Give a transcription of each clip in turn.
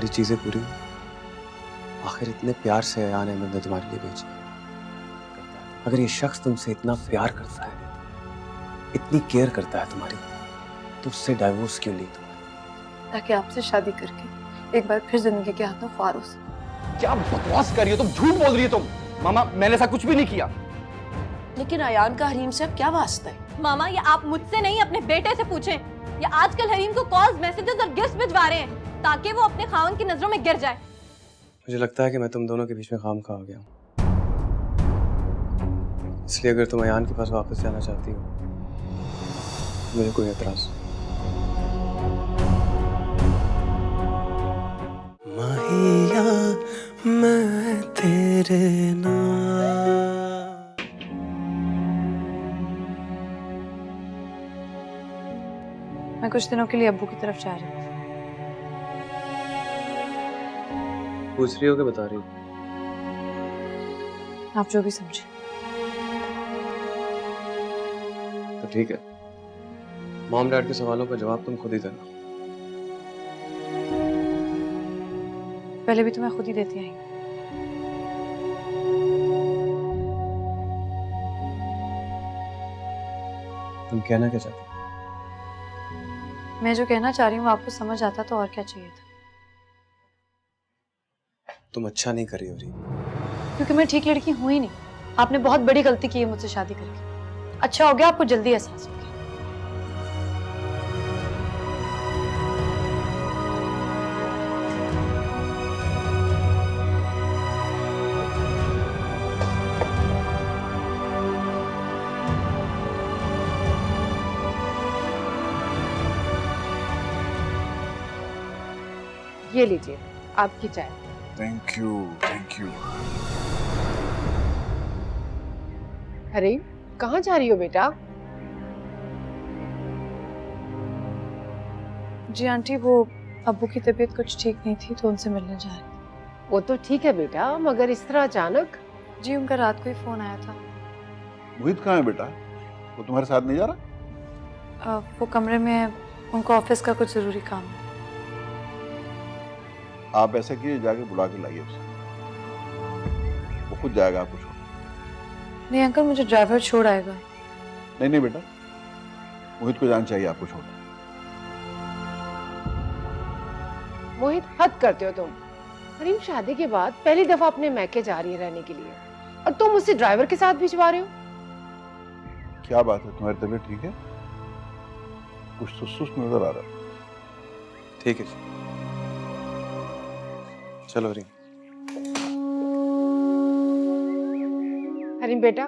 तुम्हारी चीजें पूरी हुई? आखिर इतने प्यार से अयान अहमद ने तुम्हारे लिए भेजी। अगर ये शख्स तुमसे इतना प्यार करता है, इतनी केयर करता है तुम्हारी, तो उससे डाइवोर्स क्यों ली तुमने? ताकि आपसे शादी करके एक बार फिर जिंदगी के हाथों पार हो सके। क्या बकवास कर रही हो तुम? झूठ बोल रही हो तुम। मामा, मैंने ऐसा कुछ भी नहीं किया। लेकिन अयान का हरीम से अब क्या वास्ता है? मामा, ये आप मुझसे नहीं अपने बेटे से पूछें। ये आजकल हरीम को कॉल्स, मैसेजेस और गिफ्ट भिजवा रहे हैं ताकि वो अपने खावन की नजरों में गिर जाए। मुझे लगता है कि मैं तुम दोनों के बीच में खामखा आ गया हूँ। इसलिए अगर तुम अयान के पास वापस जाना चाहती हो, मुझे कोई एतराज नहीं। माहिया मैं तेरे नाम। मैं कुछ दिनों के लिए अब्बू की तरफ जा रही थी। पूछ रही हो कि बता रही हो? आप जो भी समझे। तो ठीक है, मॉम डैड के सवालों का जवाब तुम खुद ही देना। पहले भी तो मैं खुद ही देती आई। तुम कहना क्या चाहती हो? मैं जो कहना चाह रही हूँ आपको समझ आता तो और क्या चाहिए था। तुम अच्छा नहीं कर रही हो रीम। क्योंकि मैं ठीक लड़की हूं ही नहीं। आपने बहुत बड़ी गलती की है मुझसे शादी करके। अच्छा हो गया आपको जल्दी एहसास हो गया। ये लीजिए आपकी चाय। Thank you, thank you. अरे कहाँ जा रही हो बेटा? जी आंटी, वो अब्बू की तबीयत कुछ ठीक नहीं थी तो उनसे मिलने जा रही थी। वो तो ठीक है बेटा, मगर इस तरह अचानक? जी उनका रात को ही फोन आया था। मोहित कहाँ है बेटा? वो तुम्हारे साथ नहीं जा रहा? वो कमरे में है, उनको ऑफिस का कुछ जरूरी काम है। आप ऐसा कीजिए, जाके बुला के लाइए उसे। वो खुद जाएगा आपको छोड़। नहीं अंकल, मुझे ड्राइवर छोड़ आएगा। नहीं नहीं बेटा, मोहित को जाना चाहिए आपको छोड़। मोहित हद करते हो तुम। हरीम शादी के बाद पहली दफा अपने मैके जा रही है रहने के लिए, और तुम उसे ड्राइवर के साथ भिजवा रहे हो। क्या बात है, तुम्हारी तबीयत ठीक है? कुछ सुस्त नजर आ रहा है। ठीक है जी, चलो रीम। हरीम बेटा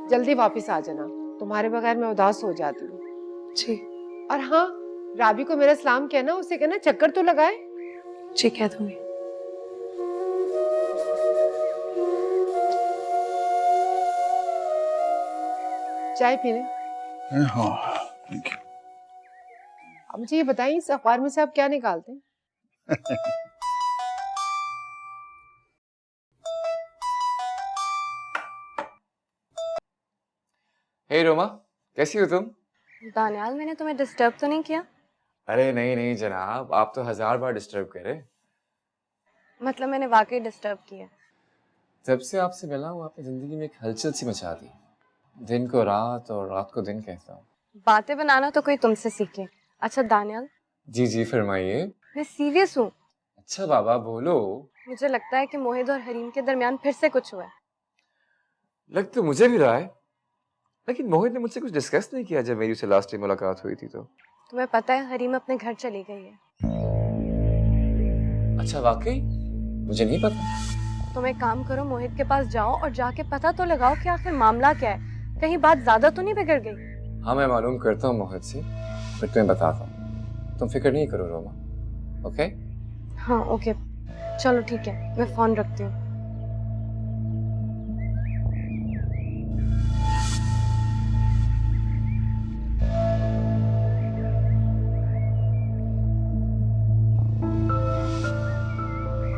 जल्दी वापस आ जाना, तुम्हारे बगैर मैं उदास हो जाती हूँ। जी और हाँ, राबी को मेरा सलाम कहना, उसे कहना चक्कर तो लगाए। जी कह दूंगी। चाय पीने? हाँ थैंक यू। अब मुझे ये बताइए, इस अखबार में से आप क्या निकालते हैं? हे रोमा, कैसी हो तुम? दानियाल, मैंने तुम्हें डिस्टर्ब तो नहीं किया? अरे नहीं नहीं जनाब, आप तो 1000 बार डिस्टर्ब करे। मतलब मैंने वाकई डिस्टर्ब किया। जब से आपसे मिला हूँ आपने जिंदगी में एक हलचल सी मचा दी। दिन को रात और रात को दिन कहता हूँ। बातें बनाना तो कोई तुमसे सीखे। अच्छा दानियाल। जी जी फरमाइए। मैं सीरियस हूँ। अच्छा बाबा बोलो। मुझे लगता है कि मोहित और हरीम के दरमियान फिर से कुछ हुआ है। लग तो मुझे भी रहा है, लेकिन मोहित ने मुझसे कुछ डिस्कस नहीं किया जब मेरी उससे लास्ट टाइम मुलाकात हुई थी तो। तुम्हें पता है हरीम अपने घर चली गई है। अच्छा वाकई? मुझे नहीं पता। तुम एक काम करो, मोहित के पास जाओ और जाके पता तो लगाओ कि आखिर मामला क्या है। कहीं बात ज्यादा तो नहीं बिगड़ गई? हाँ मैं मालूम करता हूँ मोहित से, फिर तुम्हें बताता हूँ। तुम फिक्र नहीं करो रोमा, ओके? हाँ ओके, चलो ठीक है, मैं फोन रखती हूँ।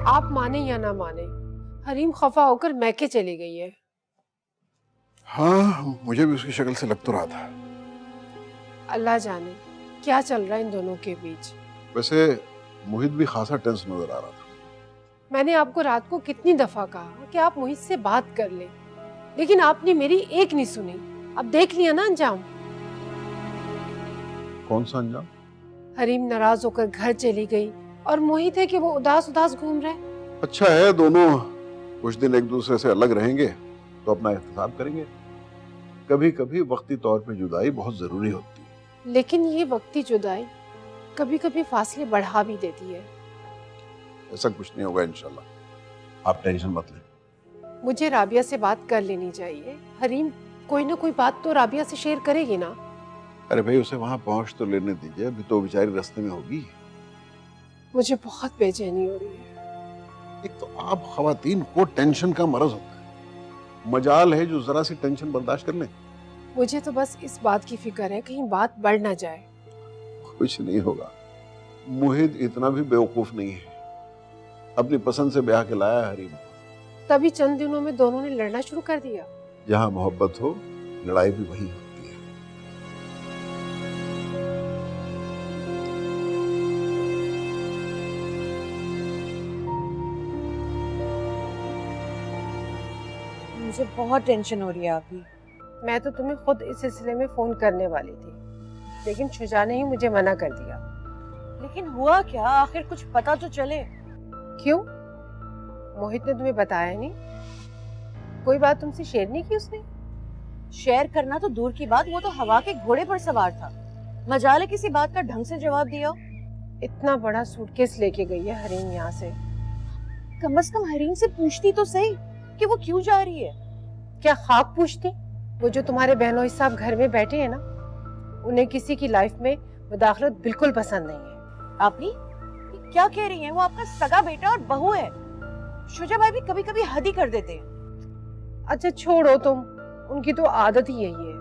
आप माने या ना माने, हरीम खफा होकर मैके चली गई है। हाँ मुझे भी उसकी शक्ल से लग तो रहा था। अल्लाह जाने क्या चल रहा है इन दोनों के बीच। वैसे मोहित भी खासा टेंस नजर आ रहा था। मैंने आपको रात को कितनी दफा कहा कि आप मोहित से बात कर ले, लेकिन आपने मेरी एक नहीं सुनी। अब देख लिया ना अंजाम। कौन सा अंजाम? हरीम नाराज होकर घर चली गई और मोहित है कि वो उदास उदास घूम रहा है। अच्छा है, दोनों कुछ दिन एक दूसरे से अलग रहेंगे तो अपना एहतसाब करेंगे। कभी कभी वक्ती तौर पे जुदाई बहुत जरूरी होती है। लेकिन ये वक्ती जुदाई कभी कभी फासले बढ़ा भी देती है। ऐसा कुछ नहीं होगा इंशाल्लाह, आप टेंशन मत लें। मुझे राबिया से बात कर लेनी चाहिए। हरीम कोई ना कोई बात तो राबिया से शेयर करेगी ना। अरे भाई, उसे वहां पहुंच तो लेने दीजिए, अभी तो बेचारी रास्ते में होगी। मुझे बहुत बेचैनी हो रही है। एक तो आप खवातीन को टेंशन का मरज होता है, मजाल है जो जरा सी टेंशन बर्दाश्त कर लें। मुझे तो बस इस बात की फिक्र है कहीं बात बढ़ ना जाए। कुछ नहीं होगा, मोहित इतना भी बेवकूफ नहीं है, अपनी पसंद से ब्याह के लाया है हरीम। तभी चंद दिनों में दोनों ने लड़ना शुरू कर दिया। जहां मोहब्बत हो, लड़ाई भी वही होती है। मुझे बहुत टेंशन हो रही है अभी। मैं तो तुम्हें खुद इस सिलसिले में फोन करने वाली थी, लेकिन शुजा ने ही मुझे मना कर दिया। लेकिन हुआ क्या, आखिर कुछ पता तो चले। क्यों? मोहित ने तुम्हें बताया नहीं? कोई बात तुमसे शेयर नहीं की उसने? शेयर करना तो दूर की बात, वो तो हवा के घोड़े पर सवार था। मजाल है किसी बात का ढंग से जवाब दिया। इतना बड़ा सूटकेस लेके गई है हरीम यहाँ से। कम से कम हरीम से पूछती तो सही कि वो क्यों जा रही है। क्या खाक पूछती? वो जो तुम्हारे बहनोई साहब घर में बैठे हैं ना, उन्हें किसी की लाइफ में मुदाखलत बिल्कुल पसंद नहीं है। आपनी ये क्या कह रही हैं? वो आपका सगा बेटा और बहू है। शुजा भाई भी कभी कभी हद ही कर देते हैं। अच्छा छोड़ो तुम, उनकी तो आदत ही यही है।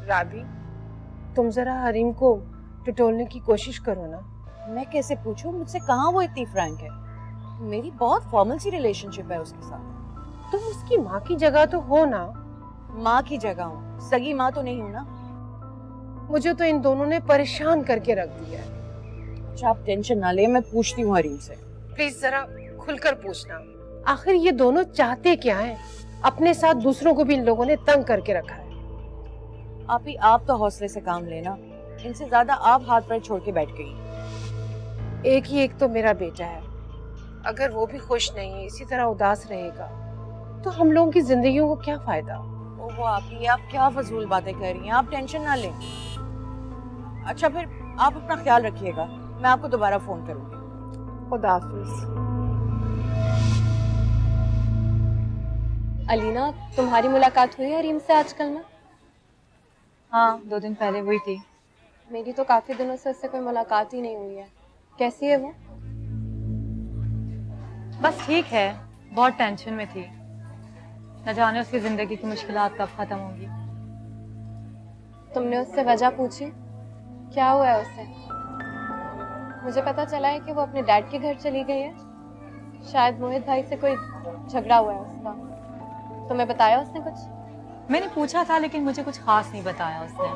राबी, तुम जरा हरीम को टटोलने की कोशिश करो ना। मैं कैसे पूछूं? मुझसे कहाँ वो इतनी फ्रैंक है। मेरी बहुत फॉर्मल सी रिलेशनशिप है उसके साथ। तुम उसकी माँ की जगह तो हो ना। माँ की जगह हूँ, सगी माँ तो नहीं हूँ ना। मुझे तो इन दोनों ने परेशान करके रख दिया है। अच्छा आप टेंशन ना ले, मैं पूछती हूँ हरीम से। प्लीज जरा खुलकर पूछना, आखिर ये दोनों चाहते क्या हैं? अपने साथ दूसरों को भी इन लोगों ने तंग करके रखा है। आप तो हौसले से काम लेना, इनसे ज्यादा आप हाथ पैर छोड़ के बैठ गई। एक ही एक तो मेरा बेटा है, अगर वो भी खुश नहीं है, इसी तरह उदास रहेगा, तो हम लोगों की जिंदगियों को क्या फायदा? ओहो आप क्या फजूल बातें कर रही हैं, आप टेंशन ना लें। अच्छा फिर आप अपना ख्याल रखिएगा, मैं आपको दोबारा फोन करूंगी। खुदा हाफिज। अलीना, तुम्हारी मुलाकात हुई हरीम से आजकल में? हाँ, 2 दिन पहले हुई थी। मेरी तो काफी दिनों से उससे कोई मुलाकात ही नहीं हुई है। कैसी है वो? बस ठीक है, बहुत टेंशन में थी। न जाने उसकी जिंदगी की मुश्किलात कब खत्म होंगी। तुमने उससे वजह पूछी? क्या हुआ है उससे? मुझे पता चला है कि वो अपने डैड के घर चली गई है। शायद मोहित भाई से कोई झगड़ा हुआ है उसका। तुम्हें बताया उसने कुछ? मैंने पूछा था लेकिन मुझे कुछ खास नहीं बताया उसने।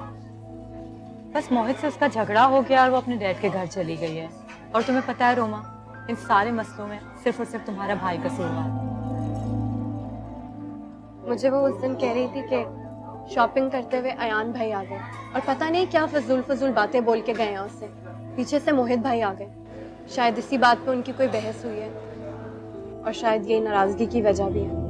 बस मोहित से उसका झगड़ा हो गया और वो अपने डैड के घर चली गई है। और तुम्हें पता है रोमा, इन सारे मसलों में सिर्फ और सिर्फ तुम्हारा भाई कसूरवार है। मुझे वो उस दिन कह रही थी कि शॉपिंग करते हुए अयान भाई आ गए और पता नहीं क्या फजूल बातें बोल के गए हैं उससे। पीछे से मोहित भाई आ गए। शायद इसी बात पे उनकी कोई बहस हुई है और शायद ये नाराजगी की वजह भी है।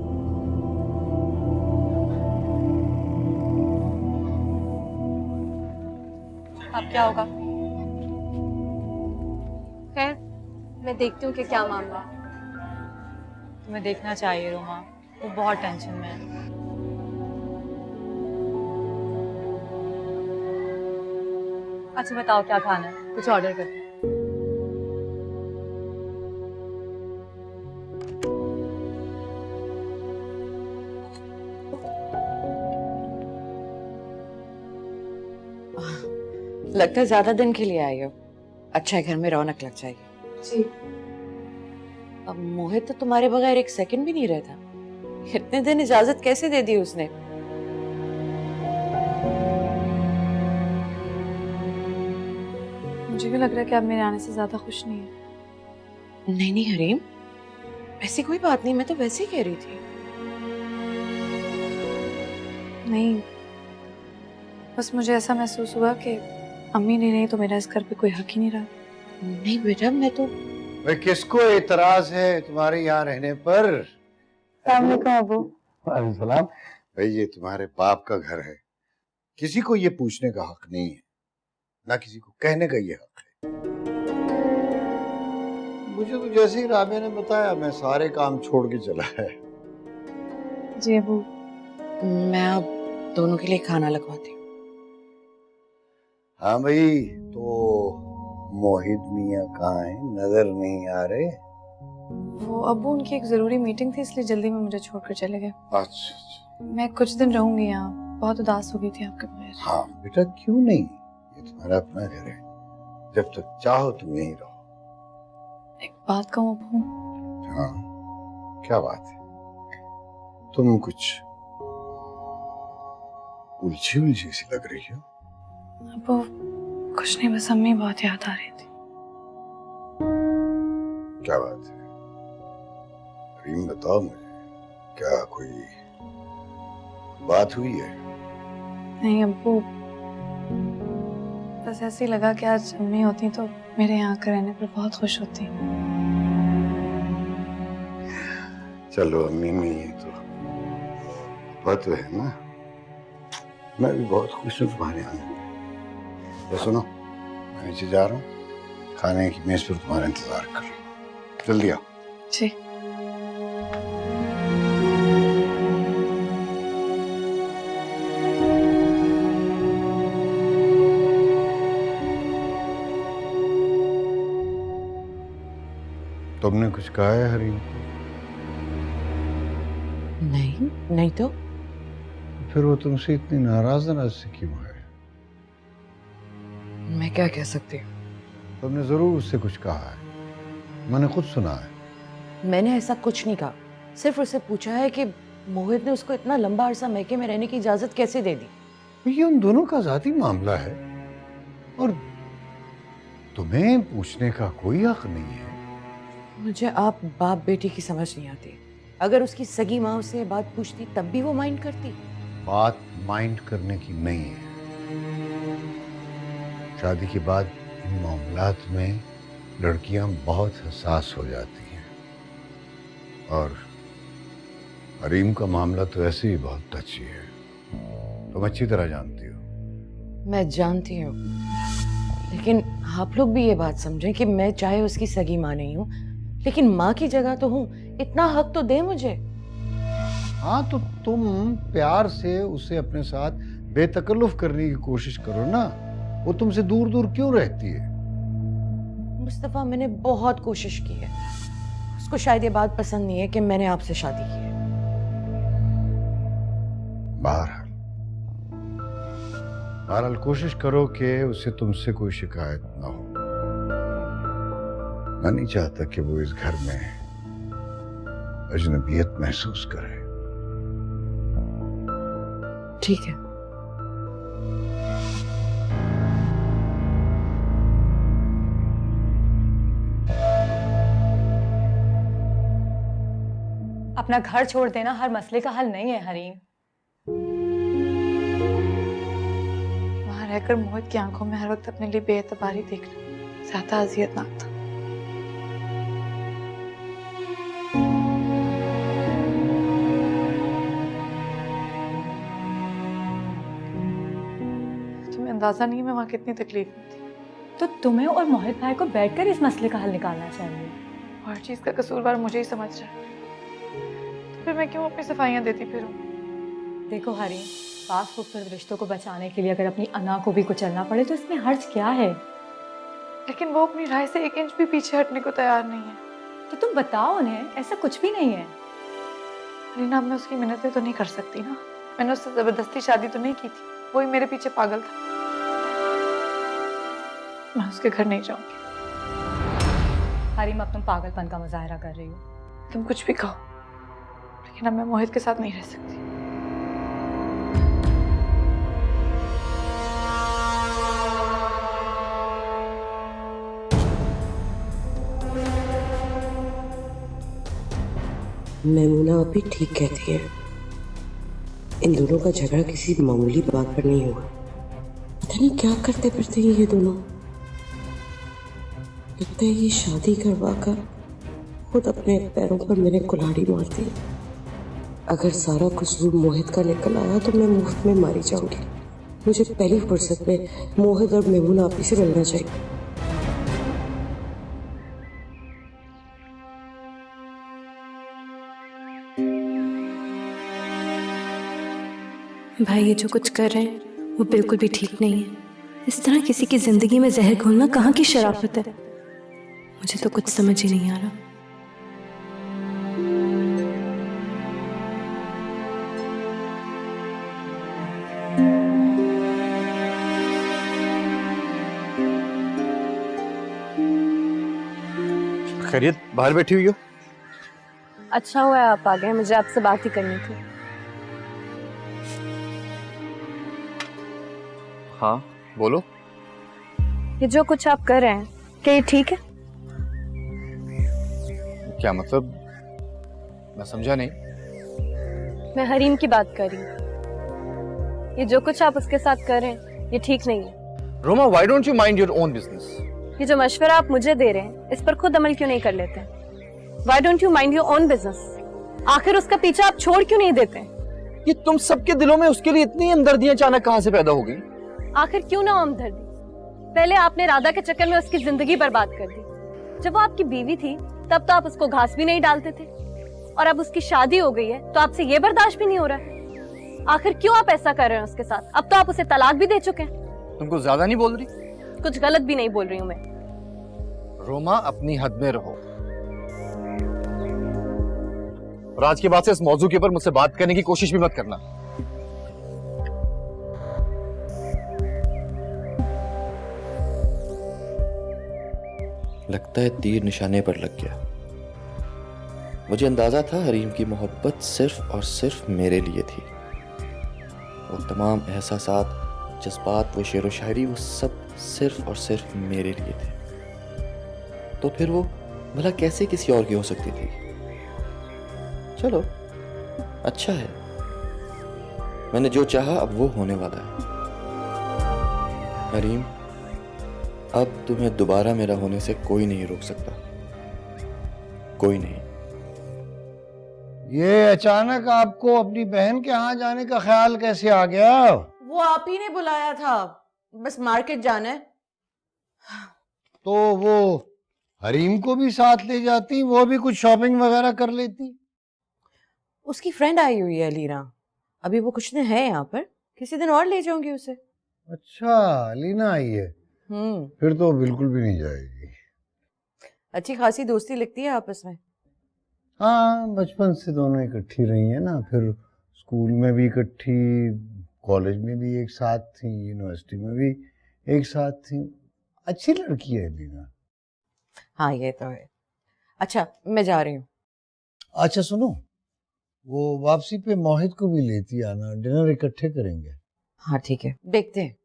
अब क्या होगा? खैर, मैं देखती हूँ कि क्या मामला है। तुम्हें देखना चाहिए रोमा, वो बहुत टेंशन में है। अच्छा बताओ क्या खाना है, कुछ ऑर्डर करते हैं। लगता है ज्यादा दिन के लिए आई हो। अच्छा है, घर में रौनक लग जाएगी। जी। अब मोहित तो तुम्हारे बगैर एक सेकंड भी नहीं रहता। इतने दिन इजाजत कैसे दे दी उसने? मुझे भी भी लग रहा है कि आप मेरे आने से ज्यादा खुश नहीं है। नहीं नहीं हरीम, ऐसी कोई बात नहीं, मैं तो वैसे ही कह रही थी। नहीं, बस मुझे ऐसा महसूस हुआ कि अम्मी नहीं रही तो मेरा इस घर पे कोई हक ही नहीं रहा। नहीं बेटा, मैं तो भाई किसको एतराज है तुम्हारे यहाँ रहने पर? अबू। सलाम। भाई ये तुम्हारे बाप का घर है, किसी को ये पूछने का हक नहीं है, ना किसी को कहने का ये हक है। मुझे तो जैसे ही राबिया ने बताया मैं सारे काम छोड़ के चला है। जी अबू। मैं अब दोनों के लिए खाना लगवाती हूँ। हाँ भाई, तो मोहित मियाँ कहाँ है? नजर नहीं आ रहे। वो अबू उनकी एक जरूरी मीटिंग थी इसलिए जल्दी में मुझे छोड़कर चले गए। अच्छा। मैं कुछ दिन रहूंगी यहाँ, बहुत उदास हो गई थी आपके बगैर। हाँ बेटा, क्यों नहीं, ये तुम्हारा अपना घर है, जब तक चाहो तुम यहीं रहो। एक बात कहूँ अबू? हाँ, क्या बात है? तुम कुछ उलझी उलझी सी लग रही हो। अबू कुछ नहीं, बस अम्मी बहुत याद आ रही थी। क्या बात है रीम, बताओ मुझे, क्या कोई बात हुई है? नहीं अब्बू, बस ऐसे ही लगा कि आज अम्मी होती तो मेरे यहाँ आकर रहने पर बहुत खुश होती। चलो अम्मी नहीं है तो बात तो है ना, मैं भी बहुत खुश हूँ तुम्हारे आने। तो सुनो, मैं नीचे जा रहा हूँ, खाने की मेज पर तुम्हारा इंतजार कर रहा हूँ, जल्दी आओ। जी। तुमने कुछ कहा है हरीम को? नहीं नहीं तो फिर वो तुमसे इतनी नाराज से क्यों है? मैं क्या कह सकती हूँ? तुमने जरूर उससे कुछ कहा है, मैंने खुद सुना है। मैंने ऐसा कुछ नहीं कहा, सिर्फ उससे पूछा है कि मोहित ने उसको इतना लंबा अरसा मैके में रहने की इजाजत कैसे दे दी। ये उन दोनों का जाती मामला है और तुम्हें पूछने का कोई हक नहीं है। मुझे आप बाप बेटी की समझ नहीं आती। अगर उसकी सगी माँ उससे बात पूछती तब भी वो माइंड करती। बात माइंड करने की नहीं है। शादी के बाद इन मामलात में लड़कियां बहुत हसास हो जाती हैं और हरीम का मामला तो ऐसे ही बहुत टची है, तुम अच्छी तरह जानती हो। मैं जानती हूँ, लेकिन आप लोग भी ये बात समझें कि मैं चाहे उसकी सगी माँ नहीं हूँ, लेकिन माँ की जगह तो हूँ। इतना हक तो दे मुझे। हाँ, तो तुम प्यार से उसे अपने साथ बेतकल्लुफ करने की कोशिश करो ना, वो तुमसे दूर दूर क्यों रहती है? मुस्तफा, मैंने बहुत कोशिश की है, उसको शायद ये बात पसंद नहीं है कि मैंने आपसे शादी की है। बहरहाल कोशिश करो कि उसे तुमसे कोई शिकायत ना हो। मैं नहीं चाहता कि वो इस घर में अजनबियत महसूस करे। ठीक है। अपना घर छोड़ देना हर मसले का हल नहीं है हरीम। वहां रहकर मोहित की आंखों में हर वक्त अपने लिए बेएतबारी देखना ज्यादा अजियतनाक था। तुम्हें अंदाजा नहीं है मैं वहां कितनी तकलीफ में थी। तो तुम्हें और मोहित भाई को बैठकर इस मसले का हल निकालना चाहिए। हर चीज का कसूरवार मुझे ही समझ रहा है, तो फिर मैं क्यों अपनी सफाइयां देती फिरूं? देखो हरीम, पास खूबसूरत रिश्तों को बचाने के लिए अगर अपनी अना को भी कुचलना पड़े तो इसमें हर्ज क्या है? लेकिन वो अपनी राय से 1 इंच भी पीछे हटने को तैयार नहीं है। तो तुम बताओ उन्हें, ऐसा कुछ भी नहीं है। रीना, मैं उसकी मिन्नतें तो नहीं कर सकती ना, मैंने उससे जबरदस्ती शादी तो नहीं की थी, वो ही मेरे पीछे पागल था। मैं उसके घर नहीं जाऊंगी। हरीम, अब तुम पागलपन का मुजाहरा कर रही हो। तुम कुछ भी कहो, लेकिन अब मैं मोहित के साथ नहीं रह सकती। मैमूना अभी ठीक कहती है। इन दोनों का झगड़ा किसी मामूली बात पर नहीं हुआ। पता नहीं क्या करते फिरते हैं ये दोनों। लगता है ये शादी करवा कर खुद अपने पैरों पर मेरे कुल्हाड़ी मारती है। अगर सारा कसूर मोहित का निकल आया तो मैं मुफ्त में मारी जाऊंगी। मुझे पहली फुर्सत में मोहित और मैमूना आपी से मिलना चाहिए। भाई ये जो कुछ कर रहे हैं वो बिल्कुल भी ठीक नहीं है। इस तरह किसी की जिंदगी में जहर घोलना कहाँ की शराफत है। मुझे तो कुछ समझ ही नहीं आ रहा। खैरियत, बाहर बैठी हुई हो? अच्छा हुआ आप आ गए, मुझे आपसे बात ही करनी थी। हाँ बोलो। ये जो कुछ आप कर रहे हैं क्या ये ठीक है? क्या मतलब? मैं समझा नहीं। मैं हरीम की बात कर रही हूँ। ये जो कुछ आप उसके साथ कर रहे हैं ये ठीक नहीं है। Roma, why don't you mind your own business? ये जो मशवरा आप मुझे दे रहे हैं इस पर खुद अमल क्यों नहीं कर लेते? Why don't you mind your own business? आखिर उसका पीछा आप छोड़ क्यों नहीं देते? ये तुम सबके दिलों में उसके लिए इतनी हमदर्दियां अचानक कहाँ से पैदा हो गई? आखिर क्यों ना हमदर्दी? पहले आपने राधा के चक्कर में उसकी जिंदगी बर्बाद कर दी। जब वो आपकी बीवी थी तब तो आप उसको घास भी नहीं डालते थे, और अब उसकी शादी हो गई है तो आपसे ये बर्दाश्त भी नहीं हो रहा है। आखिर क्यों आप ऐसा कर रहे हैं उसके साथ? अब तो आप उसे तलाक भी दे चुके हैं। तुमको ज्यादा नहीं बोल रही? कुछ गलत भी नहीं बोल रही हूँ मैं। रोमा, अपनी हद में रहो। और आज के बाद से इस मौजू के ऊपर मुझसे बात करने की कोशिश भी मत करना। लगता है तीर निशाने पर लग गया। मुझे अंदाजा था हरीम की मोहब्बत सिर्फ और सिर्फ मेरे लिए थी। वो तमाम एहसासात, जज्बात, वो शेर व शायरी, वो सब सिर्फ और सिर्फ मेरे लिए थे। तो फिर वो भला कैसे किसी और की हो सकती थी? चलो अच्छा है, मैंने जो चाहा अब वो होने वाला है। हरीम, अब तुम्हें दोबारा मेरा होने से कोई नहीं रोक सकता, कोई नहीं। ये अचानक आपको अपनी बहन के यहाँ जाने का ख्याल कैसे आ गया? वो आप ही ने बुलाया था, बस मार्केट जाना है। तो वो हरीम को भी साथ ले जाती, वो भी कुछ शॉपिंग वगैरह कर लेती। उसकी फ्रेंड आई हुई है अलीना, अभी वो कुछ दिन है यहाँ पर, किसी दिन और ले जाऊंगी उसे। अच्छा, अलीना आई है? फिर तो बिल्कुल भी नहीं जाएगी। अच्छी खासी दोस्ती लगती है आपस में। हाँ, बचपन से दोनों इकट्ठी रही है ना, फिर स्कूल में भी इकट्ठी, कॉलेज में भी एक साथ थी, यूनिवर्सिटी में भी एक साथ थी। अच्छी लड़की है अलीना। हाँ ये तो है। अच्छा मैं जा रही हूँ। अच्छा सुनो, वो वापसी पे मोहित को भी लेती आना, डिनर इकट्ठे करेंगे। हाँ ठीक है, देखते हैं।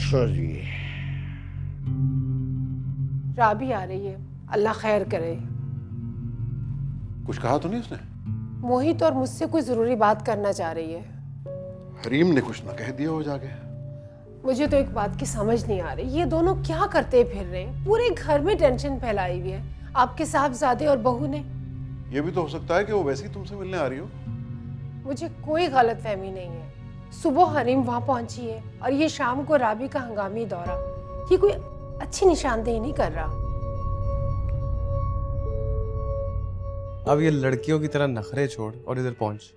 सॉरी। राबी आ रही है, अल्लाह खैर करे। कुछ कहा तो नहीं उसने? मोहित और मुझसे कोई जरूरी बात करना चाह रही है। हरीम ने कुछ ना कह दिया हो जाके? मुझे तो एक बात की समझ नहीं आ रही, ये दोनों क्या करते फिर रहे हैं? पूरे घर में टेंशन फैलाई हुई है आपके साहबजादे और बहू ने। ये भी तो हो सकता है कि वो वैसे ही तुमसे मिलने आ रही हो। मुझे कोई गलतफहमी नहीं है। सुबह हरीम वहां पहुंची है और ये शाम को राबी का हंगामी दौरा, ये कोई अच्छी निशानदेही नहीं कर रहा। अब ये लड़कियों की तरह नखरे छोड़ और इधर पहुंच।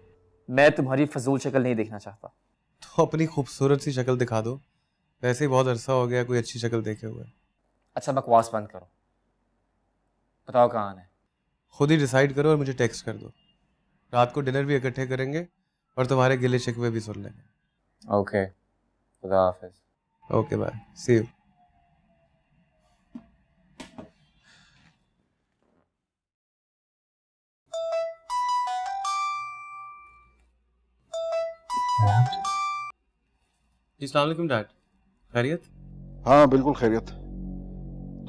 मैं तुम्हारी फजूल शक्ल नहीं देखना चाहता। तो अपनी खूबसूरत सी शक्ल दिखा दो, वैसे ही बहुत अरसा हो गया कोई अच्छी शक्ल देखे हुए। अच्छा बकवास बंद करो, बताओ कहाँ है? खुद ही डिसाइड करो और मुझे टेक्स्ट कर दो। रात को डिनर भी इकट्ठे करेंगे और तुम्हारे गिले शिकवे भी सुन लेंगे। ओके, खुदा हाफिज। Okay bye, see you. अस्सलाम वालेकुम डैड, खैरियत? हाँ बिल्कुल खैरियत।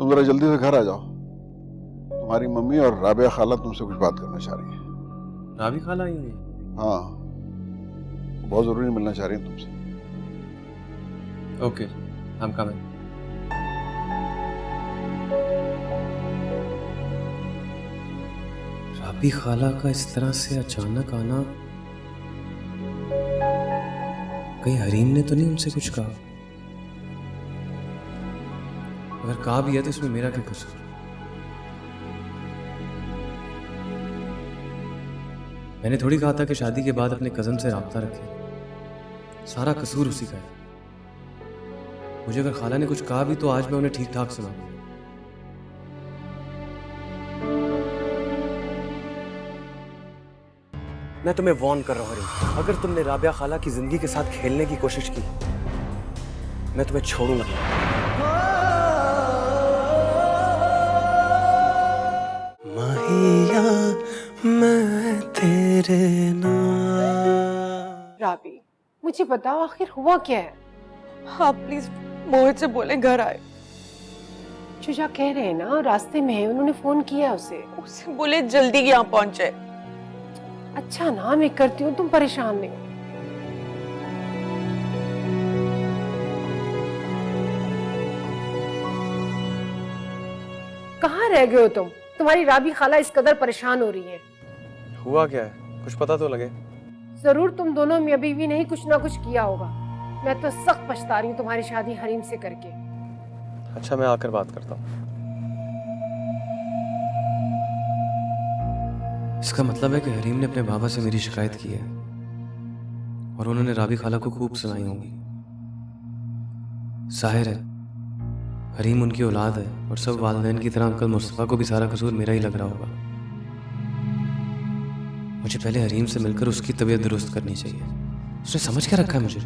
तुम जरा जल्दी से घर आ जाओ। तुम्हारी मम्मी और राबिया खाला तुमसे कुछ बात करना चाह रही है। राबी खाला आई हुई है? हाँ, बहुत जरूरी मिलना चाह रही है तुमसे। Okay, I am coming. Rabi खाला का इस तरह से अचानक आना, कहीं हरीम ने तो नहीं उनसे कुछ कहा? अगर कहा भी है तो इसमें मेरा क्या कसूर? मैंने थोड़ी कहा था कि शादी के बाद अपने कजन से राब्ता रखें। सारा कसूर उसी का है। मुझे अगर खाला ने कुछ कहा भी तो आज मैं उन्हें ठीक ठाक सुना। मैं तुम्हें वार्न कर रहा हूं हरीम, अगर तुमने राबिया खाला की जिंदगी के साथ खेलने की कोशिश की मैं तुम्हें छोड़ूंगा नहीं। माहिया मैं तेरे नाम। राबी, मुझे बताओ आखिर हुआ क्या है? हाँ प्लीज मोहित से बोले घर आए। चूजा कह रहे हैं ना रास्ते में है, उन्होंने फोन किया उसे बोले जल्दी यहाँ पहुंचे। अच्छा ना, मैं करती हूँ, तुम परेशान नहीं। कहाँ रह गए हो तुम? तुम्हारी राबी खाला इस कदर परेशान हो रही है। हुआ क्या है, कुछ पता तो लगे। जरूर तुम दोनों में अभी भी नहीं कुछ ना कुछ किया होगा। मैं तो सख्त पछता रही हूँ तुम्हारी शादी हरीम से करके। अच्छा, मैं आकर बात करता हूँ। इसका मतलब है कि हरीम ने अपने बाबा से मेरी शिकायत की है और उन्होंने राबी खाला को खूब सुनाई होंगी। जाहिर है हरीम उनकी औलाद है और सब वालिदैन की तरह अंकल मुस्तफा को भी सारा कसूर मेरा ही लग रहा होगा। मुझे पहले हरीम से मिलकर उसकी तबीयत दुरुस्त करनी चाहिए। उसने समझ क्या रखा है मुझे?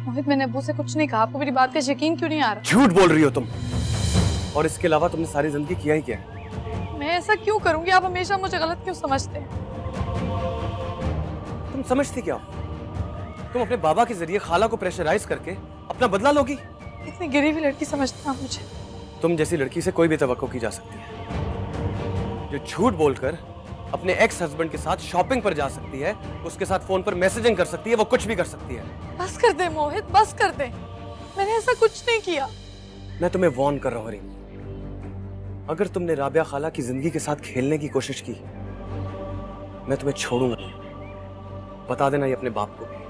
मोहित, मैंने अब्बू से कुछ नहीं कहा। आपको मेरी बात का यकीन क्यों नहीं आ रहा? झूठ बोल रही हो तुम। और इसके अलावा तुमने सारी जिंदगी किया ही क्या? मैं ऐसा क्यों करूंगी? आप हमेशा मुझे गलत क्यों समझते हैं? तुम समझती क्या हो? तुम अपने बाबा के जरिए खाला को प्रेशराइज करके अपना बदला लोगी। इतनी गिरी हुई लड़की समझते हैं आप मुझे? तुम जैसी लड़की से कोई भी तवक्को की जा सकती है, जो झूठ बोलकर अपने एक्स हस्बैंड के साथ शॉपिंग पर जा सकती है, उसके साथ फोन पर मैसेजिंग कर सकती है, वो कुछ भी कर सकती है। बस कर दे मोहित, बस कर दे। मैंने ऐसा कुछ नहीं किया। मैं तुम्हें वार्न कर रहा हूँ हरीम, अगर तुमने राबिया खाला की जिंदगी के साथ खेलने की कोशिश की मैं तुम्हें छोड़ूंगा नहीं। बता देना ये अपने बाप को भी।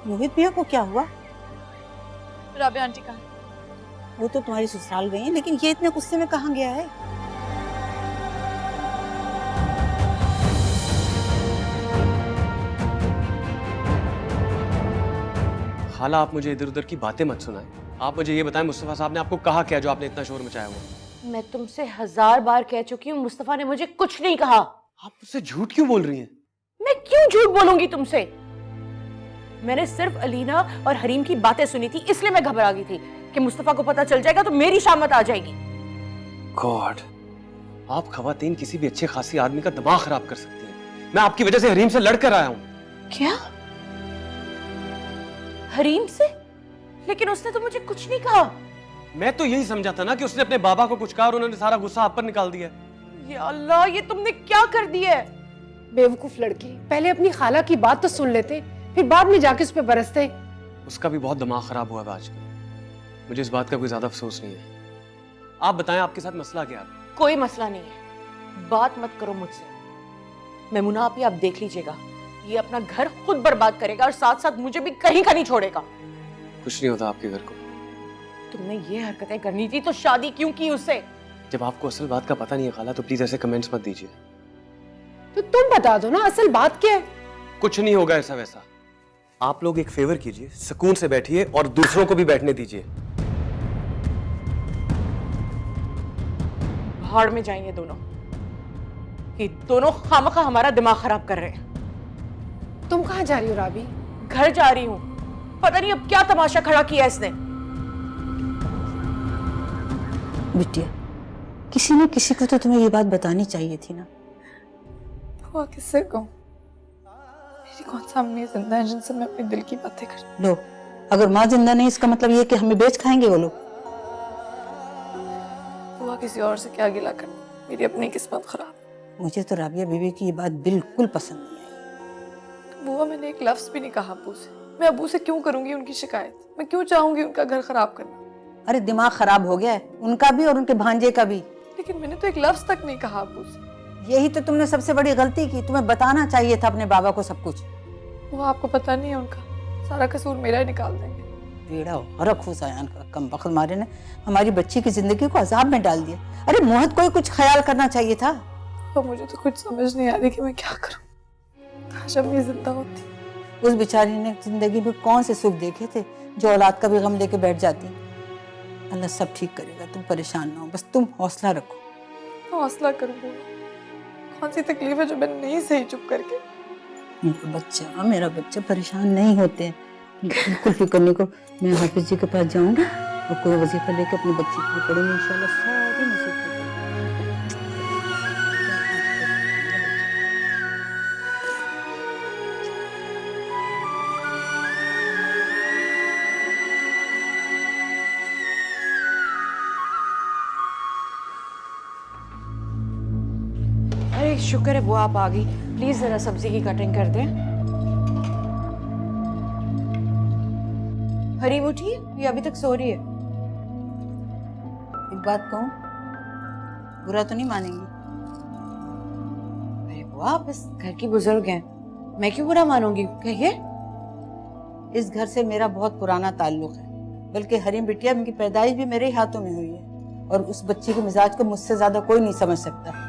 मोहित भैया को क्या हुआ? राबिया आंटी कहाँ? वो तो तुम्हारी ससुराल गई है, लेकिन ये इतने गुस्से में कहाँ गया है? खाला, आप मुझे इधर उधर की बातें मत सुनाएं। आप मुझे ये बताएं मुस्तफा साहब ने आपको कहा क्या जो आपने इतना शोर मचाया हुआ? मैं तुमसे 1000 बार कह चुकी हूँ, मुस्तफा ने मुझे कुछ नहीं कहा। आप मुझसे झूठ क्यों बोल रही हैं? मैं क्यों झूठ बोलूंगी तुमसे? मैंने सिर्फ अलीना और हरीम की बातें सुनी थी, इसलिए मैं घबरा गई थी कि मुस्तफा को पता चल जाएगा तो मेरी शामत आ जाएगी। गॉड, आप खवातीन किसी भी अच्छे खासी आदमी का दिमाग खराब कर सकती हैं। मैं आपकी वजह से हरीम से लड़कर आया हूँ। क्या? हरीम से? लेकिन उसने तो मुझे कुछ नहीं कहा। मैं तो यही समझा था ना कि उसने अपने बाबा को कुछ कहा और उन्होंने सारा गुस्सा आप पर निकाल दिया। या अल्लाह, ये तुमने क्या कर दिया है? बेवकूफ लड़की, पहले अपनी खाला की बात तो सुन लेते, फिर बाद में जाके उस पर बरसते। उसका भी बहुत दिमाग खराब हुआ है आजकल। मुझे इस बात का कोई ज्यादा अफसोस नहीं है। आप बताएं आपके साथ मसला क्या है? कोई मसला नहीं है, बात मत करो मुझसे। मेमुना आप देख लीजिएगा, ये अपना घर खुद बर्बाद करेगा और साथ साथ मुझे भी कहीं का नहीं छोड़ेगा। कुछ नहीं होता आपके घर को। तुमने ये हरकतें करनी थी तो शादी क्यों की उससे? जब आपको असल बात का पता नहीं है खाला, तो प्लीज ऐसे कमेंट्स मत दीजिए। तो तुम बता दो ना असल बात क्या है। कुछ नहीं होगा ऐसा वैसा। आप लोग एक फेवर कीजिए, सुकून से बैठिए और दूसरों को भी बैठने दीजिए। भाड़ में जाएंगे दोनों। ये दोनों खामखा हमारा दिमाग खराब कर रहे हैं। तुम कहाँ जा रही हो राबी? घर जा रही हूँ, पता नहीं अब क्या तमाशा खड़ा किया इसने। बिटिया, किसी न किसी को तो तुम्हें ये बात बतानी चाहिए थी ना। बुआ किससे कहूँ? मेरी कौन सा अम्मी जिंदा है जिनसे मैं अपने दिल की बातें करती। लो, अगर माँ जिंदा नहीं इसका मतलब ये कि हमें बेच खाएंगे वो लोग। बुआ किसी और से क्या गिला करना, मेरी अपनी किस्मत खराब। मुझे तो राबिया बीवी की ये बात बिल्कुल पसंद नहीं आई। बुआ मैंने एक लफ्ज भी नहीं कहा अब्बू से। मैं अब्बू से क्यों करूंगी उनकी शिकायत? मैं क्यों चाहूंगी उनका घर खराब करना? अरे दिमाग खराब हो गया है उनका भी और उनके भांजे का भी। लेकिन मैंने तो एक लफ्ज तक नहीं कहा अब्बू से। यही तो तुमने सबसे बड़ी गलती की, तुम्हें बताना चाहिए था अपने बाबा को सब कुछ। वो आपको पता नहीं है उनका, सारा कसूर मेरा ही निकाल देंगे। बेड़ा हरक हुसैन का कम बख्त मारे ने हमारी बच्ची की जिंदगी को अजाब में डाल दिया। अरे मोहत को कुछ ख्याल करना चाहिए था। तो मुझे तो कुछ समझ नहीं आ रही कि मैं क्या करूं। काश अम्मी जिंदा होती। उस बेचारी ने जिंदगी में कौन से सुख देखे थे जो औलाद का भी गम लेके बैठ जाती। अल्लाह सब ठीक करेगा, तुम परेशान ना हो, बस तुम हौसला रखो। हौसला करूं बुआ? कौन सी तकलीफ है जो मैं नहीं सही चुप करके? मेरा बच्चा परेशान नहीं होते हैं, बिल्कुल फिक्र नहीं करो। मैं हाफिज जी के पास जाऊंगी और कोई वजीफा लेके अपनी बच्ची के लिए पढ़ूंगी, इंशाल्लाह सारी मुसीबतें। अरे शुक्र है बुआ आप आ गई। प्लीज जरा सब्जी की कटिंग कर दें। हरीम उठिए, ये अभी तक सो रही है। एक बात कहूँ, बुरा तो नहीं मानेंगी? अरे बुआ बस घर की बुजुर्ग हैं, मैं क्यों बुरा मानूंगी, कहिए। इस घर से मेरा बहुत पुराना ताल्लुक है, बल्कि हरीम बिटिया की पैदाइश भी मेरे ही हाथों में हुई है और उस बच्ची के मिजाज को मुझसे ज्यादा कोई नहीं समझ सकता।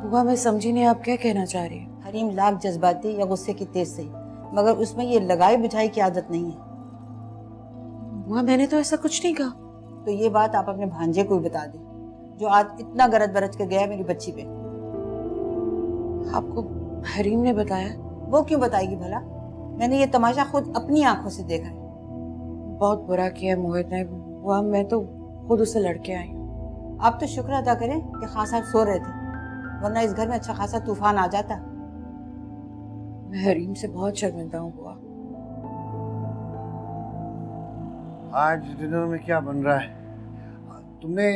बुआ मैं समझी नहीं आप क्या कहना चाह रही हैं। हरीम लाख जज्बाती या गुस्से की तेज सही, मगर उसमें ये लगाई बिठाई की आदत नहीं है। बुआ मैंने तो ऐसा कुछ नहीं कहा। तो ये बात आप अपने भांजे को भी बता दें जो आज इतना गरज बरज के गया मेरी बच्ची पे। आपको हरीम ने बताया? वो क्यों बताएगी भला, मैंने ये तमाशा खुद अपनी आंखों से देखा है। बहुत बुरा किया मोहित ने। बुआ मैं तो खुद उससे लड़के आई हूँ। आप तो शुक्र अदा करें कि खान साहब सो रहे थे, वरना इस घर में अच्छा खासा तूफान आ जाता। मैं हरीम से बहुत शर्मिंदा हूँ बुआ। आज डिनर में क्या बन रहा है? तुमने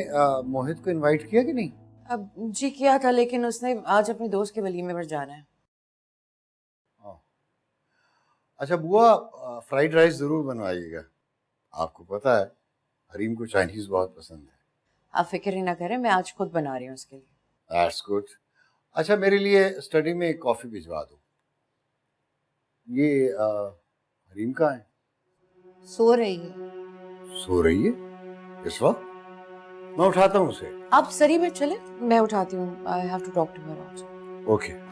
मोहित को इनवाइट किया कि नहीं? अब जी किया था, लेकिन उसने आज अपने दोस्त के वलीमे पर जाना है। अच्छा बुआ, फ्राइड राइस जरूर बनवाइएगा। आपको पता है हरीम को चाइनीज बहुत पसंद है। आप फिक्र ही ना करें, मैं आज खुद बना रही हूँ उसके लिए। That's good. अच्छा मेरे लिए स्टडी में एक कॉफी भिजवा दो। ये हरीम कहाँ है? सो रही है। सो रही है इस वक्त? मैं उठाता हूँ उसे। आप सरी में चले, मैं उठाती हूँ। I have to talk to her also. Okay.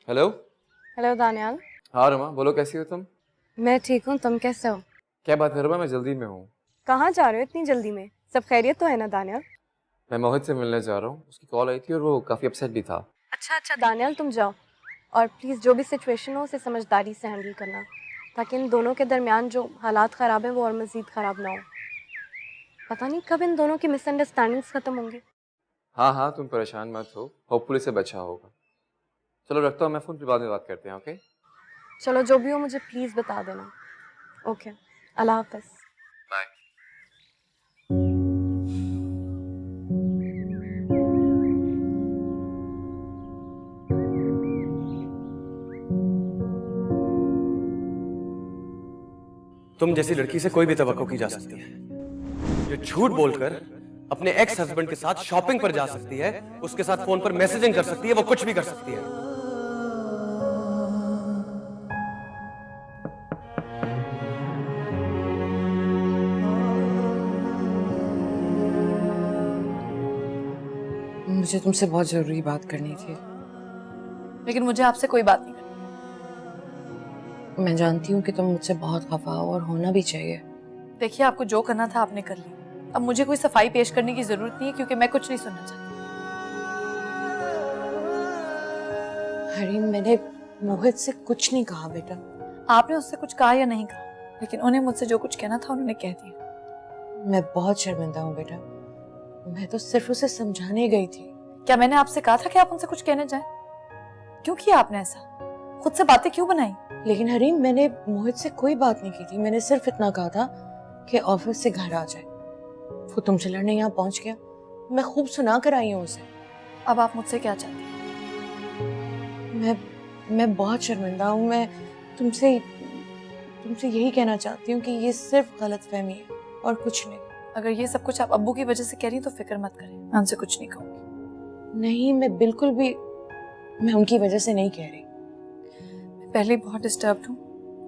Hello. Hello Daniyal. हाँ रमा, बोलो कैसी हो तुम? मैं ठीक हूँ, तुम कैसे हो? क्या बात है रमा, मैं जल्दी में हूँ। कहाँ जा रहे हो इतनी जल्दी में? सब खैरियत तो है ना दानियाल? मैं मोहित से मिलने जा रहा हूँ, उसकी कॉल आई थी और वो काफ़ी अपसेट भी था। अच्छा दानियाल तुम जाओ, और प्लीज़ जो भी सिचुएशन हो उसे समझदारी से हैंडल करना, ताकि इन दोनों के दरमियान जो हालात ख़राब हैं वो और मज़ीद ख़राब ना हो। पता नहीं कब इन दोनों की मिसअंडरस्टैंडिंग्स ख़त्म होंगी। हाँ हाँ तुम परेशान मत हो, होपफुली से बचा होगा। चलो रखता हूँ मैं फ़ोन, फिर बाद में बात करते हैं। ओके चलो जो भी हो मुझे प्लीज़ बता देना। ओके अल्लाह हाफ़िज़। बाय। तुम जैसी लड़की से कोई भी तवक्को की जा सकती है जो झूठ बोलकर अपने एक्स हस्बैंड के साथ शॉपिंग पर जा सकती है, उसके साथ फोन पर मैसेजिंग कर सकती है, वो कुछ भी कर सकती है। मुझे तुमसे बहुत जरूरी बात करनी थी। लेकिन मुझे आपसे कोई बात नहीं करनी। मैं जानती हूँ कि तुम मुझसे बहुत खफा हो और होना भी चाहिए। देखिए, आपको जो करना था आपने कर लिया। अब मुझे कोई सफाई पेश करने की जरूरत नहीं है क्योंकि मैं कुछ नहीं सुनना चाहती। हरीम, मैंने मोहित से कुछ नहीं कहा बेटा। आपने उससे कुछ कहा या नहीं कहा, लेकिन उन्हें मुझसे जो कुछ कहना था उन्होंने कह दिया। मैं बहुत शर्मिंदा हूँ बेटा। मैं तो सिर्फ उसे समझाने गई थी। क्या मैंने आपसे कहा था कि आप उनसे कुछ कहने जाएं? क्यों किया आपने ऐसा? खुद से बातें क्यों बनाई? लेकिन हरीम, मैंने मोहित से कोई बात नहीं की थी। मैंने सिर्फ इतना कहा था कि ऑफिस से घर आ जाए। वो तुमसे लड़ने यहाँ पहुंच गया। मैं खूब सुना कर आई हूँ उसे। अब आप मुझसे क्या चाहती हैं? मैं बहुत शर्मिंदा हूँ। मैं तुमसे यही कहना चाहती हूँ कि ये सिर्फ गलतफहमी है और कुछ नहीं। अगर ये सब कुछ आप अब्बू की वजह से कह रही हैं तो फिक्र मत करें, मैं उनसे कुछ नहीं कहूँगी। नहीं, मैं बिल्कुल भी मैं उनकी वजह से नहीं कह रही। मैं पहले ही बहुत डिस्टर्ब्ड हूँ,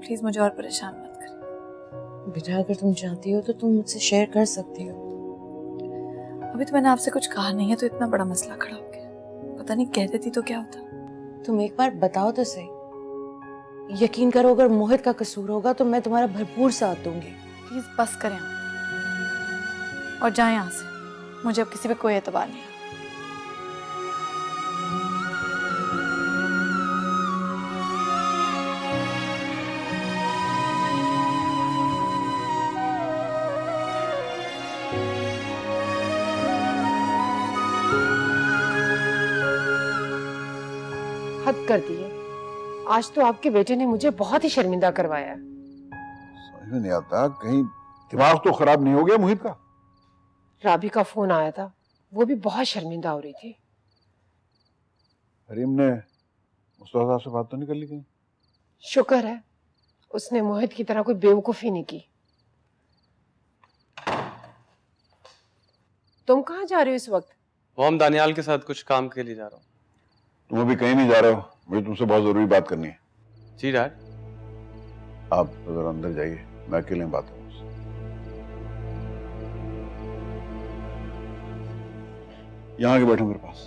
प्लीज मुझे और परेशान मत करें। बेटा, अगर तुम चाहती हो तो तुम मुझसे शेयर कर सकती हो। अभी तो मैंने आपसे कुछ कहा नहीं है तो इतना बड़ा मसला खड़ा हो गया। पता नहीं कह देती तो क्या होता। तुम एक बार बताओ तो सही। यकीन करो, अगर मोहित का कसूर होगा तो मैं तुम्हारा भरपूर साथ दूंगी। प्लीज बस करें आप और जाएं यहाँ से। मुझे अब किसी पे कोई एतबार नहीं है। हद कर दी है। आज तो आपके बेटे ने मुझे बहुत ही शर्मिंदा करवाया है। समझ में नहीं आता, कहीं दिमाग तो खराब नहीं हो गया मोहित का? राबी का फोन आया था, वो भी बहुत शर्मिंदा हो रही थी। हरीम ने मुस्तफा साहब से बात तो नहीं कर ली कहीं? शुक्र है उसने मोहित की तरह कोई बेवकूफी नहीं की। तुम कहाँ जा रहे हो इस वक्त? वो हम दानियाल के साथ कुछ काम के लिए जा रहा हूँ। तुम अभी कहीं नहीं जा रहे हो? मुझे तुमसे बहुत जरूरी बात करनी है। जी डैड। आप जरा अंदर जाइए, मैं अकेले बात करूँ। यहाँ आके बैठो मेरे पास।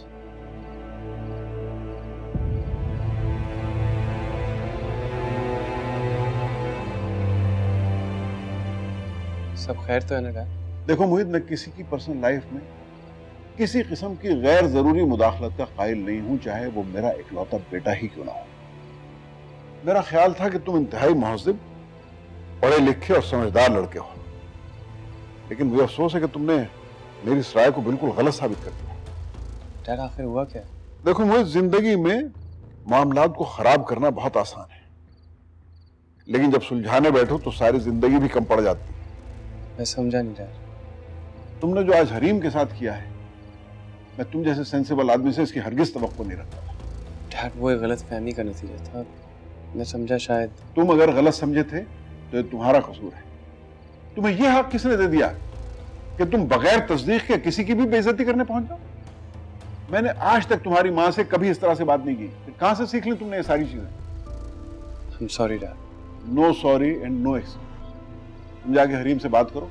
सब खैर तो है ना डैड? देखो मोहित, मैं किसी की पर्सनल लाइफ में किसी किस्म की गैर जरूरी मुदाखलत का कायल नहीं हूं, चाहे वो मेरा इकलौता बेटा ही क्यों ना हो। मेरा ख्याल था कि तुम इंतहाई महज़िब, पढ़े लिखे और समझदार लड़के हो, लेकिन मुझे अफसोस है कि तुमने मेरी इस राय को बिल्कुल गलत साबित कर दिया। डैड, आखिर हुआ क्या? देखो मोहित, जिंदगी में मामलात को खराब करना बहुत आसान है, लेकिन जब सुलझाने बैठो तो सारी जिंदगी भी कम पड़ जाती है। मैं समझा नहीं डैड। तुमने जो आज हरीम के साथ किया है, मैं तुम जैसे सेंसिबल आदमी से इसकी हरगिज तवक्को नहीं रखता था। डैड, वो एक गलत फहमी का नतीजा था। मैं समझा शायद। तुम अगर गलत समझे थे तो ये तुम्हारा कसूर है। तुम्हें यह हक किसने दे दिया कि तुम बगैर तस्दीक के किसी की भी बेइज्जती करने पहुंच जाओ? मैंने आज तक तुम्हारी माँ से कभी इस तरह से बात नहीं की। फिर कहां से सीख ली तुमने ये सारी चीजें? I'm sorry dad. No sorry and no excuse. तुम जाके हरीम से बात करो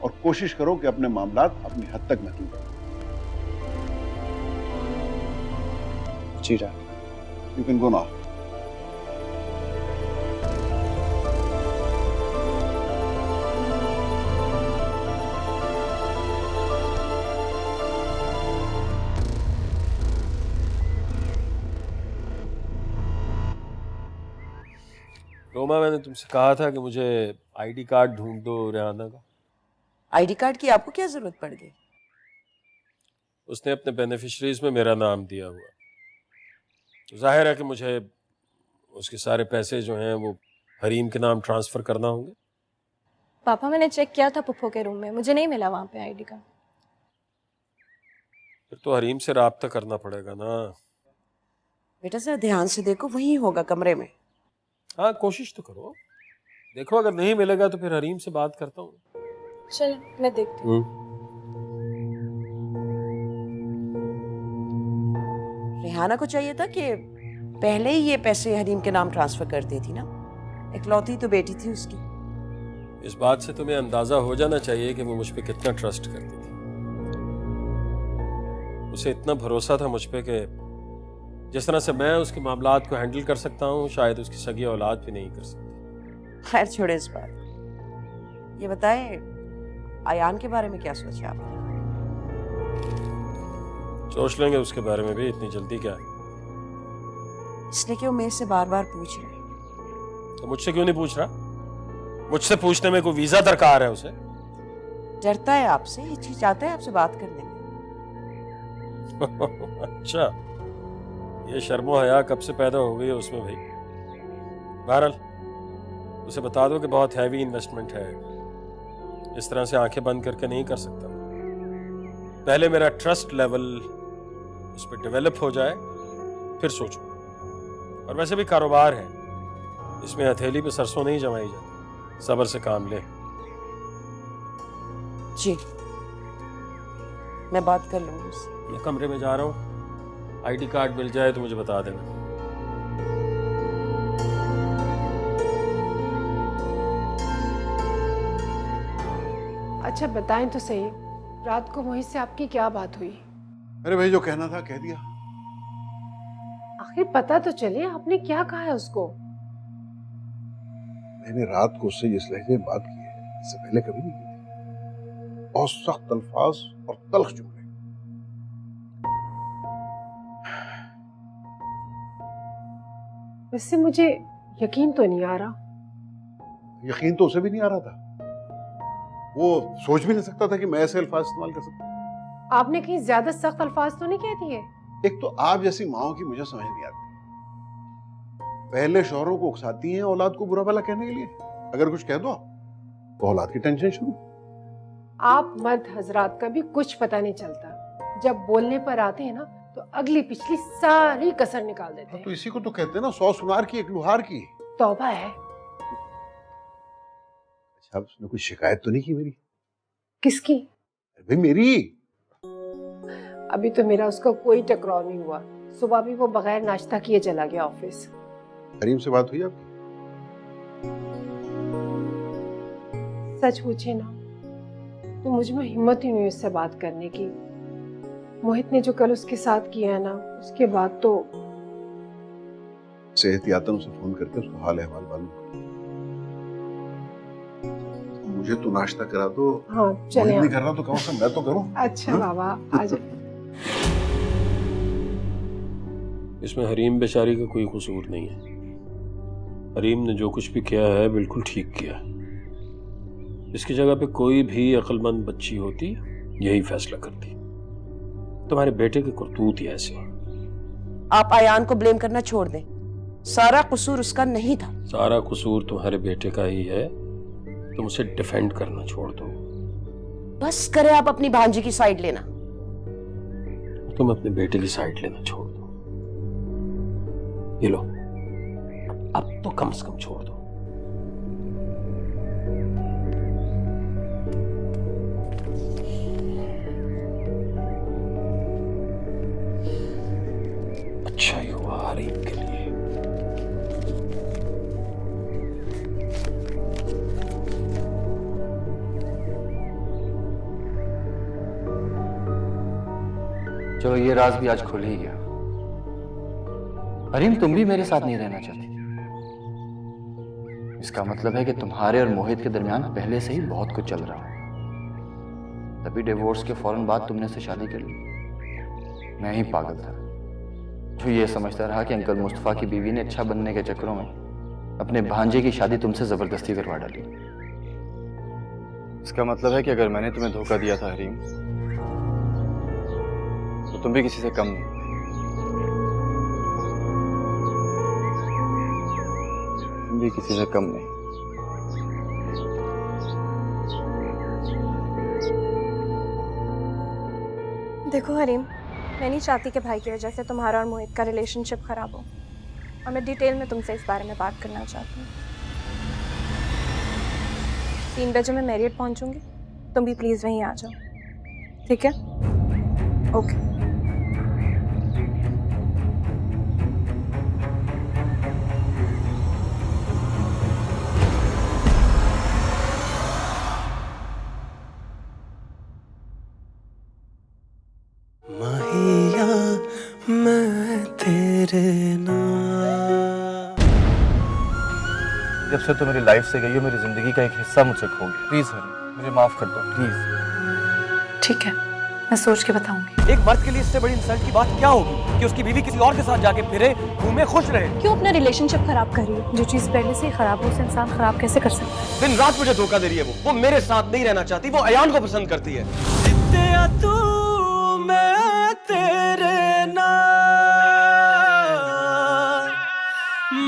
और कोशिश करो कि अपने मामलात अपनी हद तक महसूस करो। जी dad. You can go now. Roma, मैंने तुमसे कहा था कि मुझे आईडी कार्ड ढूंढ दो रेहाना का। आईडी कार्ड की आपको क्या जरूरत पड़ गई? उसने अपने बेनिफिशरीज में मेरा नाम दिया हुआ, तो जाहिर है कि मुझे उसके सारे पैसे जो हैं वो हरीम के नाम ट्रांसफर करना होंगे। पापा, मैंने चेक किया था पुप्पो के रूम में, मुझे नहीं मिला वहाँ पे आईडी कार्ड। फिर तो हरीम से राब्ता करना पड़ेगा ना। बेटा जरा ध्यान से देखो, वहीं होगा कमरे में। हाँ, कोशिश तो करो। देखो, अगर नहीं मिलेगा तो फिर हरीम से बात करता हूँ। चलो मैं देखती हूँ। रेहाना को चाहिए था कि पहले ही ये पैसे हरीम के नाम ट्रांसफर कर देती ना। इकलौती तो बेटी थी उसकी। इस बात से तुम्हें अंदाजा हो जाना चाहिए कि वो मुझ पे कितना ट्रस्ट करती थी। उसे इतना भरोसा था मुझ पे कि जिस तरह से मैं उसके मामलात को हैंडल कर सकता हूँ शायद उसकी सगी औलाद भी नहीं कर सकती। खैर छोड़े इस बात। ये बताएं अयान के बारे में क्या सोचा आपने? सोच लेंगे उसके बारे में भी, इतनी जल्दी क्या है? इसलिए कि वो मेरे से बार बार पूछ रहे हैं। तो मुझसे क्यों नहीं पूछ रहा? मुझसे पूछने में कोई वीजा दरकार है उसे? डरता है आपसे, हिचकिचाता है आपसे बात करने में। अच्छा, ये शर्मो हया कब से पैदा हो गई है उसमें भाई? बहरहाल उसे बता दो कि बहुत हैवी इन्वेस्टमेंट है, इस तरह से आंखें बंद करके नहीं कर सकता। पहले मेरा ट्रस्ट लेवल उस पर डेवलप हो जाए फिर सोचो। और वैसे भी कारोबार है, इसमें हथेली पे सरसों नहीं जमाई जाती। सब्र से काम ले। जी, मैं बात कर लूंगी उससे। मैं कमरे में जा रहा हूँ, आईडी कार्ड मिल जाए तो मुझे बता देना। अच्छा बताएं तो सही, रात को मोहित से आपकी क्या बात हुई? अरे भाई जो कहना था कह दिया। आखिर पता तो चले आपने क्या कहा है उसको? मैंने रात को उससे जिस लहजे में बात की है इससे पहले कभी नहीं की थी। बहुत सख्त अल्फाज और तल्ख जुमले। वैसे मुझे यकीन तो नहीं आ रहा। यकीन तो उसे भी नहीं आ रहा था। वो सोच भी नहीं सकता था कि मैं ऐसे अल्फाज इस्तेमाल कर सकता। आपने कहीं ज्यादा सख्त अल्फाज तो नहीं कह दिए? एक तो आप जैसी माओ की मुझे समझ नहीं आती। पहले शौहरों को उकसाती हैं औलाद को बुरा भला कहने के लिए। अगर कुछ कह दो तो औलाद की टेंशन शुरू। आप मर्द हजरात का भी कुछ पता नहीं चलता। जब बोलने पर आते हैं ना तो अगली पिछली सारी कसर निकाल देते हैं। तो इसी को तो कहते हैं ना, 100 सुनार की एक लुहार की। तौबा है। अच्छा, उसने कोई शिकायत तो नहीं की मेरी? किसकी? भाई मेरी। अभी तो मेरा उसका कोई टकराव नहीं हुआ। सुबह भी वो बगैर नाश्ता किए चला गया ऑफिस। हरीम से बात हुई आपकी? सच पूछे ना तो मुझ में हिम्मत ही नहीं उससे बात करने की। मोहित ने जो कल उसके साथ किया है ना, उसके बाद तो एहतियातन उसे फोन करके उसका हाल अहवाल मालूम। मुझे तो नाश्ता करा दो। हाँ चले। नहीं कर रहा तो कौन सा मैं तो करूं। अच्छा बाबा आ जाओ। इसमें हरीम बेचारी का कोई कसूर नहीं है। हरीम ने जो कुछ भी किया है बिल्कुल ठीक किया। इसकी जगह पे कोई भी अक्लमंद बच्ची होती यही फैसला करती। तुम्हारे बेटे के करतूत ही ऐसे। आप अयान को ब्लेम करना छोड़ दें। सारा कसूर उसका नहीं था। सारा कसूर तुम्हारे बेटे का ही है। तुम उसे डिफेंड करना छोड़ दो। बस करें आप अपनी भांजी की साइड लेना। तुम अपने बेटे की साइड लेना छोड़ दो। ये लो, अब तो कम से कम छोड़ दो। अच्छा ही हुआ हरीम के लिए। चलो ये राज भी आज खुल ही गया। हरीम, तुम भी मेरे साथ नहीं रहना चाहती। इसका मतलब है कि तुम्हारे और मोहित के दरमियान पहले से ही बहुत कुछ चल रहा है। तभी डिवोर्स के फौरन बाद तुमने उससे शादी कर ली। मैं ही पागल था जो ये समझता रहा कि अंकल मुस्तफा की बीवी ने अच्छा बनने के चक्करों में अपने भांजे की शादी तुमसे जबरदस्ती करवा डाली। इसका मतलब है कि अगर मैंने तुम्हें धोखा दिया था हरीम, तो तुम भी किसी से कम नहीं। तुम भी किसी से कम नहीं। देखो हरीम, मैं नहीं चाहती कि भाई की वजह से तुम्हारा और मोहित का रिलेशनशिप खराब हो, और मैं डिटेल में तुमसे इस बारे में बात करना चाहती हूँ। 3 बजे मैं मैरियट पहुँचूँगी, तुम भी प्लीज़ वहीं आ जाओ, ठीक है? ओके। माहिया मैं तेरे से तो मेरी लाइफ से गई हो, मेरी जिंदगी का एक हिस्सा मुझसे खो गया। प्लीज हरी, मुझे माफ कर दो प्लीज। ठीक है, मैं सोच के बताऊंगी। एक मर्द के लिए इससे बड़ी इंसल्ट की बात क्या होगी कि उसकी बीवी किसी और के साथ जाके फिरे, घूमे, खुश रहे। क्यों अपना रिलेशनशिप खराब कर रही हो? जो चीज पहले से ही खराब हो उसे इंसान खराब कैसे कर सकता है? दिन रात मुझे धोखा दे रही है वो मेरे साथ नहीं रहना चाहती, वो अयान को पसंद करती है। तू मैं तेरे नाल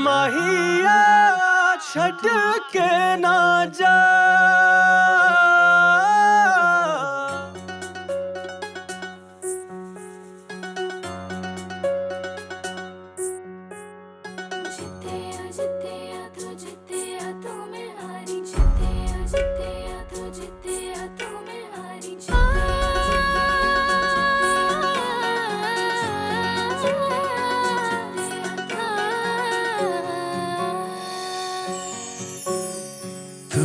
माहिया छड़ के ना जा। तू